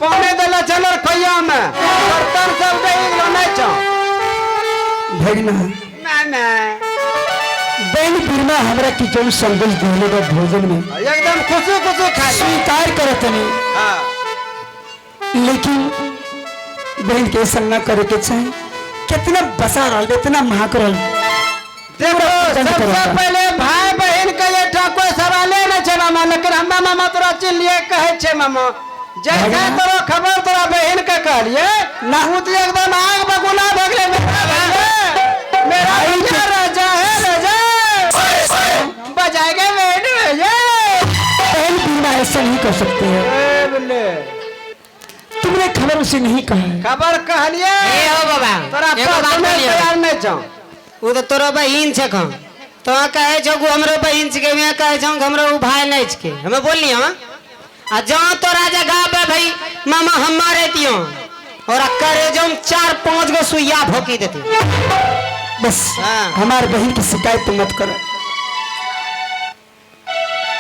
पानी देला चलो खैया में बर्तन सब दे लो नहीं छो भगना ना बहन बिरमा हमरा की जो संदेश देले बा भोजन में एकदम खुशी खुशी खा स्वीकार करत नहीं। हां लेकिन बहन के संग न करे के चाहे कितना बसा रहल इतना महक रहल। देखो सबसे पहले भाई बहन के ये कोई सवाले न छे मामा लेकिन हम मामा तोरा चिन लिए कहे छे मामा जैसे तोरा खबर तोरा बहन के कहलिए ना उ तो एकदम आग बगुला भगले मेरा राजा है राजा बजाएगा बहन बहन बिना ऐसा नहीं कर सकते हैं। तुमने खबर उसे नहीं कहा है। खबर कहलिए ए हो बाबा तोरा एगो बात बोलिए तैयार नहीं छो उ तो तोरो बहिन छ खम तो कहे छो कि हमरो बहिन छ के मैं कहे छो कि हमरो भाई नहीं छ के हमें बोलनी हम आ जो तो राजा गाबे भाई मामा हम मारे दियो और करे जो 4-5 गो सुइया भोकी देती बस हाँ। हमारे बहन की शिकायत मत करो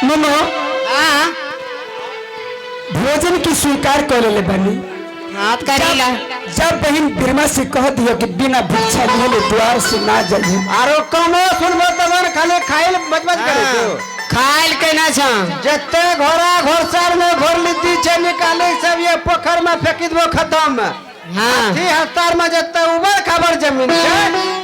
मामा हां भोजन की स्वीकार कर ले बनी। हाथ करीला जब बहन बिरमा से कह दियो कि बिना भिक्षा लिए द्वार से ना जाए आरो कनो सुनबो तवन खाली खाइल बचबच करे छो खाइल के ना छ जत्ते घोड़ा घोड़सार में घोर लीती छे निकाले सब ये पोखर में फेंकी दबो खत्म हां थी हस्तार में जत्ते उबर खबर जमीन छे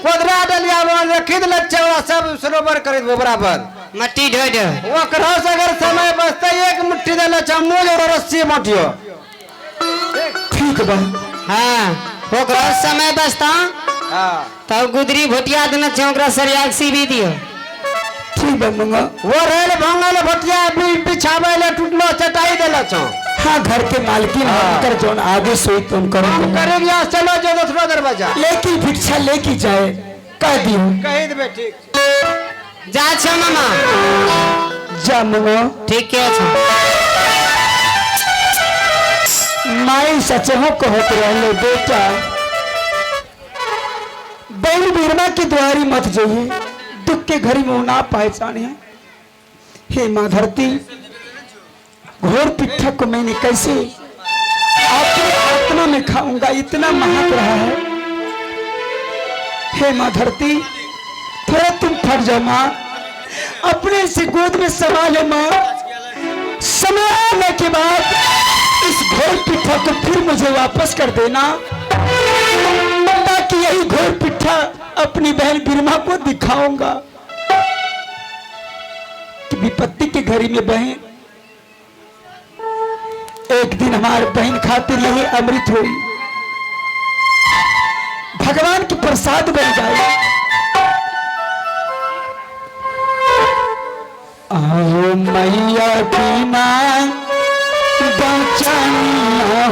कोदरा डलिया में रखी दले चौड़ा सब सरोवर कर दबो बराबर मट्टी ढो ढो ओकरो से अगर समय बचते एक मुट्ठी देले चमूज और रस्सी मटियो ठीक बा। हां ओकरा समय बचता हां तब गुदरी भोटिया देना छ ओकरा सरिया सी भी दियो ठीक बा मंगा वो रेल भंगल भटिया बिछावे ले टूटलो चटाई देले छो हाँ घर के मालकिन बनकर जो आगे सोई तुम करो हम करेंगे चलो जो दूसरा दरवाजा लेकिन भिक्षा लेके जाए कह दियो कही दे ठीक जा छ मामा जा मंगा ठीक है छ माई सचहो कहत रहले बेटा बहन बिरमा की द्वारी मत जाइए दुख के घड़ी में ना पहचाने। हे माँ धरती घोर पिट्ठा को मैंने कैसे अपने आत्मा में खाऊंगा इतना महक रहा है। हे माँ धरती थोड़ा तुम फट जाओ माँ अपने से गोद में समा ले माँ समय आने के बाद इस घोर पिट्ठा को फिर मुझे वापस कर देना ताकि यही घोर पिट्ठा अपनी बहन बिरमा को दिखाऊंगा कि विपत्ति के घड़ी में बहन एक दिन हमारे बहन खातिर यही अमृत हुई भगवान की प्रसाद बन जाए। आओ मैया की मां बचानी हो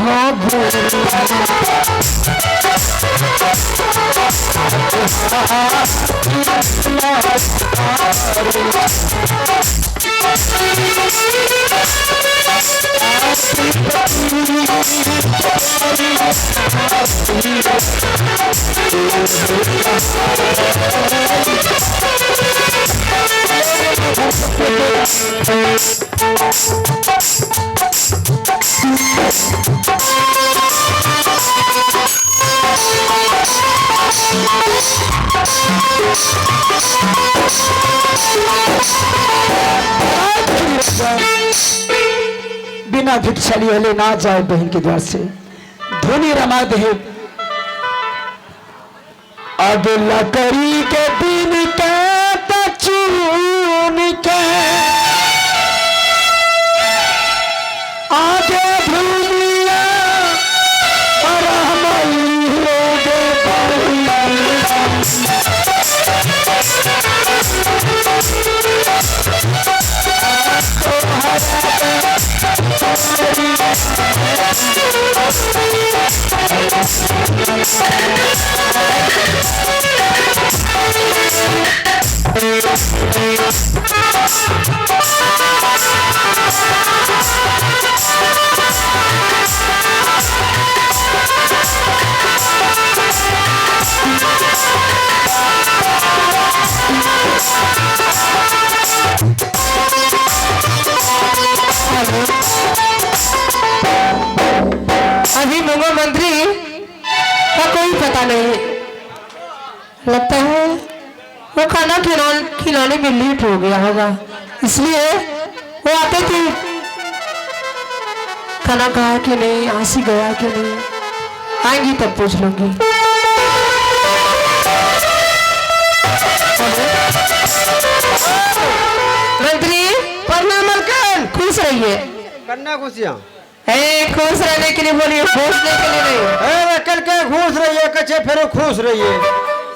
बिना भिक्षा लिए ना जाए बहन के द्वार से धोनी रमा दे अब लकड़ी के दिन के चून के आगे भूलिया और हम खाना खिलाने में लेट हो गया होगा, इसलिए वो आते थे। खाना खाया कि नहीं, आंसी गया कि नहीं, आएंगी तब पूछ लूंगी। मंत्री प्रणाम मलकन। खुश रहिए। करना खुशियाँ खुश रहने के लिए बोलिए, घूसने के लिए नहीं। कल के घूस रहिए कचे फिर खुश रहिए।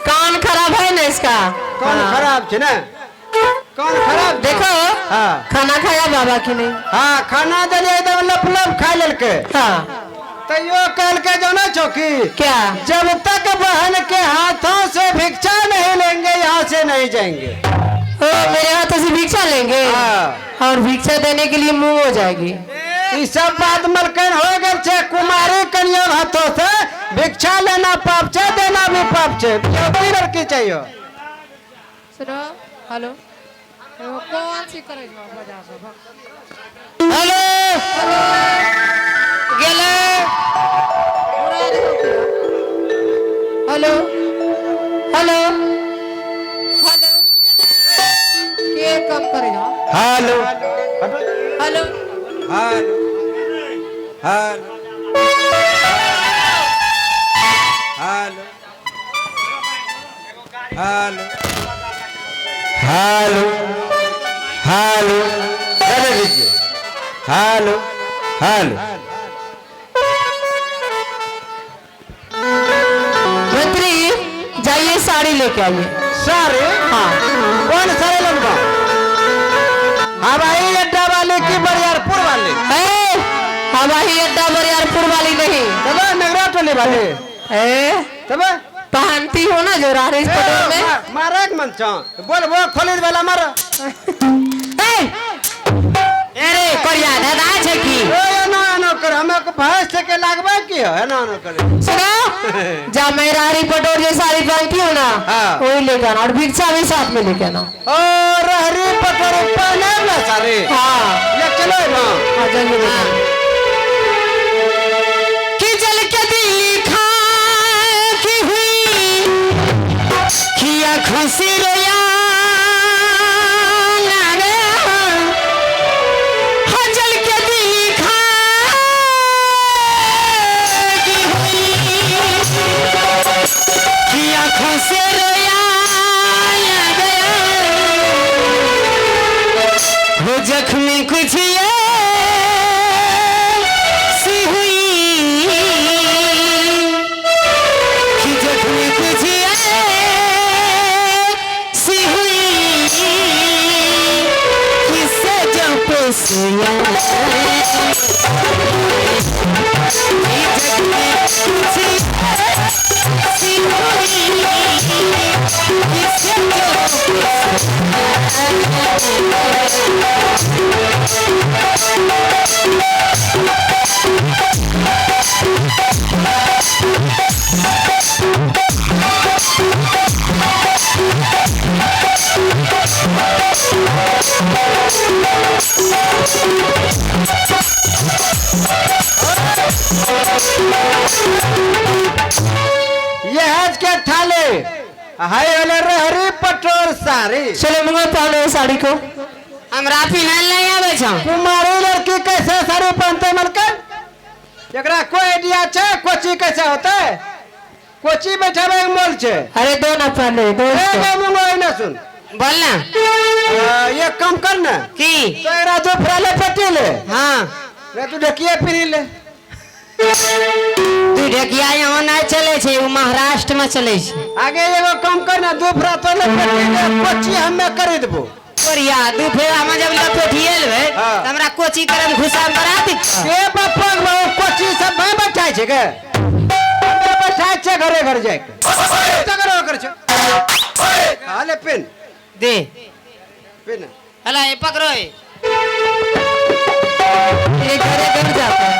कान खराब है ना इसका। कौन खराब छे ना, कौन खराब देखो। हाँ खाना खाया बाबा की नहीं। हाँ खाना दिलिए एकदम लप लप खा लेलके। हाँ तो यो कल के जो ना चौकी क्या, जब तक बहन के हाथों से भिक्षा नहीं लेंगे यहाँ से नहीं जाएंगे। मेरे हाथों से भिक्षा लेंगे। हाँ। और भिक्षा देने के लिए मुंह हो जाएगी। ये सब बात मलकन हो गए छे। कुमारी कन्या हाथों से भिक्षा लेना पाप छे, देना भी पाप छे। क्यों लड़की चाहिए? सुनो, हेलो, एगो कौन सी करे बजा सब? हेलो गेले। हेलो, हेलो, हेलो, के कम करेगा? Hello hello, hello hello hello hello hello hello चले लीजिए। हेलो हेलो मंत्री जाइए साड़ी लेके आइए। सारे हाँ कौन सारे लगवा? हवाई अड्डा वाले की बरियारपुर वाले? हवाई अड्डा बरियारपुर वाली नहीं। तब नगरा टोली वाले? तब पहनती हो ना जो रारिस पटोल में। मारा एक मंचा बोल वो खोली वाला मारा। अरे कोरिया दादा छे की ए ना ना कर हमें को भैंस से के लागबा की है ना ना करे। सुनो, जब मैं रारी पटोल जो साड़ी पहनती हूँ ना, हाँ। वही लेके आना और भिक्षा भी साथ में लेके आना। और हरी पटोर पहने ना सारे। हाँ ये चलो ना आ जाइए लेके। कि जल के दिल खाकी हुई किया खुशी रोया जख्मी कुछ ये सी हुई कि जख्मी कुछ ये सी हुई किससे जो पेशिया जख्मी कुछ सी हुई किससे ये हज के थाले हाय वाले हरी पटोर साड़ी। चलो मुंगा पहनो साड़ी को। हमरा पहनाल नहीं आवे छ। कुमारी लड़की कैसे साड़ी पहनते मलकन? एकरा कोई आइडिया छे कोची कैसे होता है? कोची बैठावे मोल छे। अरे दो ना पहले दो ए मुंगो ना सुन बोलना। ये कम करना की तो एकरा दो फ्राले पट्टी ले। हाँ रे तू देखिए पहन ले। तू ढकिया यहाँ ना चले छे, वो महाराष्ट्र में चले छे। आगे एगो कम करना दो फ्रा तो ले पट्टी ले कोची हमें कर देबो। कोरिया दू फेरा में जब लपेटिए लेबे हाँ। त हमरा कोची करम घुसा बरा दी। के बापा कोची सब भाई बैठाय छे के? हमें बैठाय छे घरे घर जाके। तो करो कर छे। हाले पेन दे पेन हला ये पकड़ो ये घरे घर जाता है।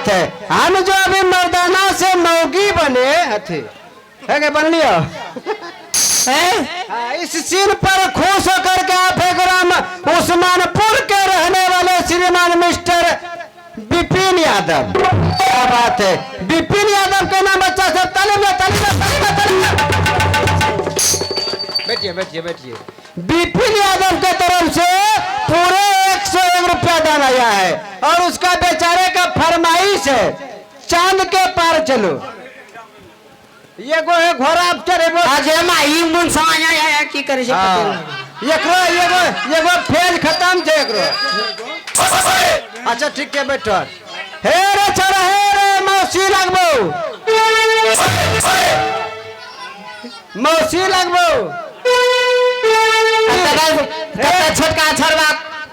बात है। हम जो अभी मर्दाना से मौगी बने हथे है के बन लियो इस सीन पर खुश होकर के आप ग्राम उस्मानपुर के रहने वाले श्रीमान मिस्टर विपिन यादव। क्या बात है, विपिन यादव के नाम बच्चा सब ताली बैठिए बैठिए बैठिए। विपिन यादव के तरफ से पूरे 101 रुपया दान आया है और उसका बेचारे का फरमाइश है चांद के पार चलो। ये गो है घोड़ा चढ़े आज हम आई मुन समझ आया की करे ये गो फेज खत्म छे एकरो। अच्छा ठीक है बैठो। हे रे छोरा हे रे मौसी लगबो मौसी लगबो छोटका छोरबा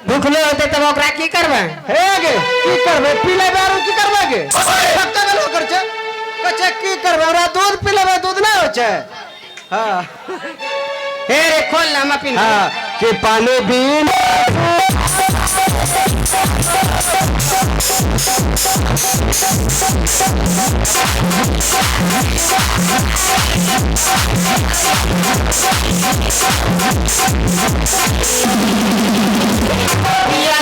भूखले होते तब ओकरा की करबे हे गे की करबे पीले बारू की करबे गे फक्ता गलो कर छे कचे की करबे ओरा दूध पीलेबे दूध ना हो छे। हां हे रे खोल ना हम पिन हां कि पानी बीन पिया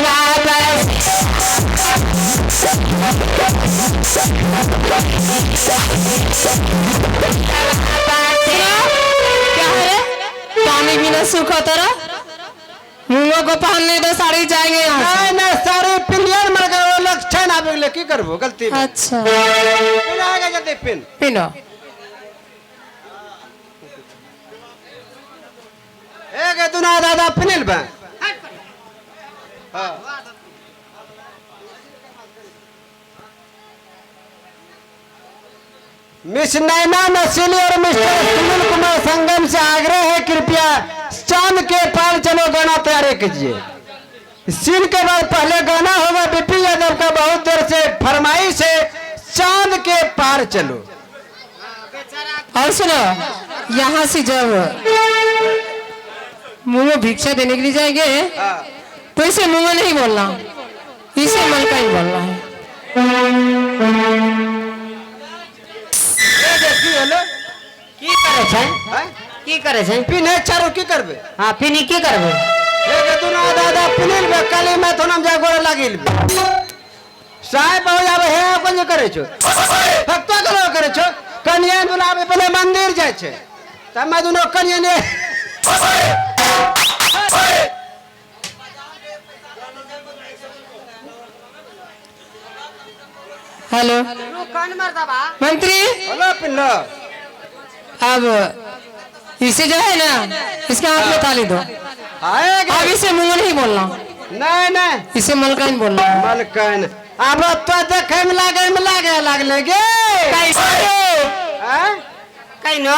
क्या है पानी बिना सूखा तरह मुंगों को पहनने दो साड़ी जाएंगे यहाँ नहीं नहीं सारे पिलियन मर गए वो लोग छन आवे ले की करबो गलती में। अच्छा पिन आएगा जल्दी पिन पिनो एक दुना दादा पिनिल बा। हां मिस नैना नसीली और मिस्टर सुनील कुमार संगम से आग्रह है कृपया चांद के पार चलो गाना तैयार कीजिए। सीन के बाद पहले गाना होगा विपिन यादव का बहुत देर से फरमाइश है चांद के पार चलो। और सुनो यहाँ से जब मुंह में भिक्षा देने के लिए जाएंगे तो इसे मुंह में नहीं बोलना इसे मन का ही बोलना है। की करे छै की करे छै पिने चारो की करबे। हां पिनी की करबे एक दुना दादा पिनिल बे काली में थोनम जा गोरे लागिल साहेब हो जाबे हे अपन करे छो फक्ता करो करे छो कन्या दुलाबे पहले मंदिर जाय छे तब मैं दुनो कन्या ने हेलो कान मार दबा मंत्री हेलो पिल्लो अब इसे जो है ना इसके हाथ में ताली दो आएगा अब इसे मुंह नहीं बोलना नहीं नहीं इसे मलकाइन बोलना है। मलकन अब तो देखे में लागले गे हैं कहिनो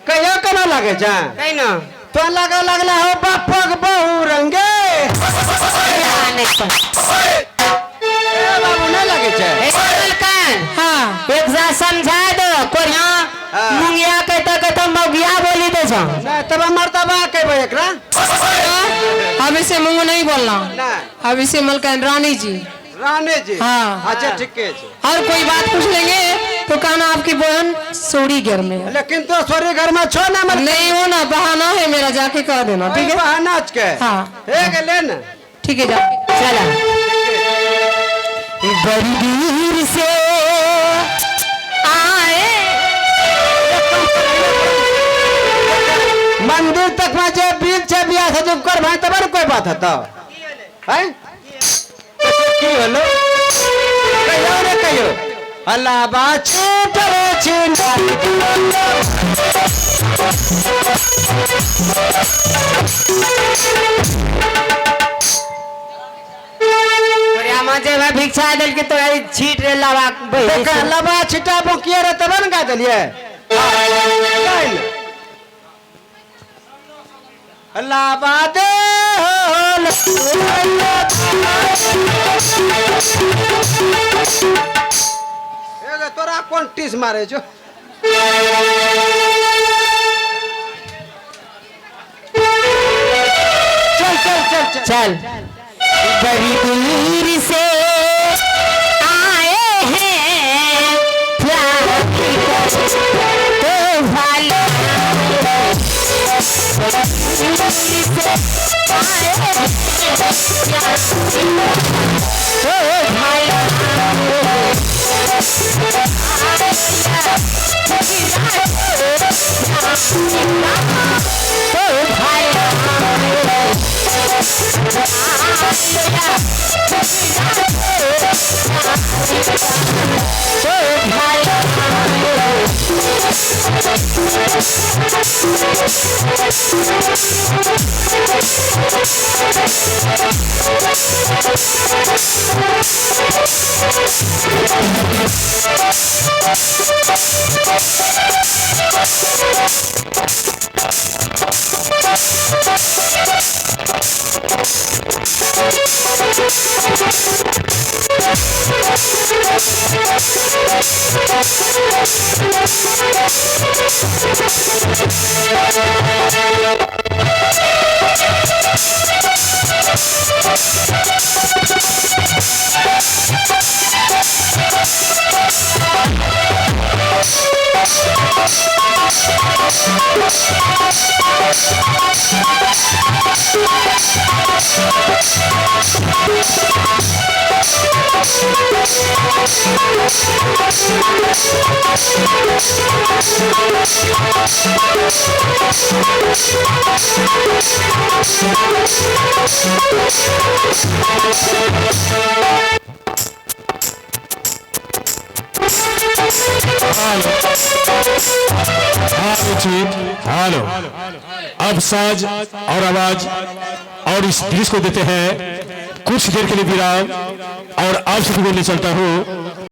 कहियो कनो लागे जा कहिनो तो लागले हो बापक बहु रंगे बाबू नहीं लगे छे मलकाइन हां एक जा समझा दो कोरिया मुंगिया कहता मौगिया बोली दे जा नहीं तब मर्तबा कहबे एकरा अब इसे मुंह नहीं बोलना नहीं अब इसे मलकाइन रानी जी रानी जी हाँ। अच्छा ठीक है जी और कोई बात पूछ लेंगे तो कहना आपकी बहन सोरी घर में है। लेकिन तो सोरी घर में छो ना मत नहीं हो ना बहाना है मेरा जाके कह देना ठीक है बहाना के हाँ एक ले ना ठीक है जा चला बड़ी दूर से आए मंदिर तक में जे बीच छे बियाह से जब कर भाई तब कोई बात है तो हैं की होलो कहियो रे कहियो अल्लाह बाछे डरे छिंदा परियामा जे है भिक्षा देल के तो छीट रे लावा देखा लबा छिटा बोकिए रे तब न गा देलिए अल्लाह बादे एगे तोरा कौन टीस मारे जो चल चल बड़ी दूर से आए हेलो, अब साज और आवाज और इस दृश्य को देते हैं कुछ देर के लिए विराम और आप सभी को ले चलता हूँ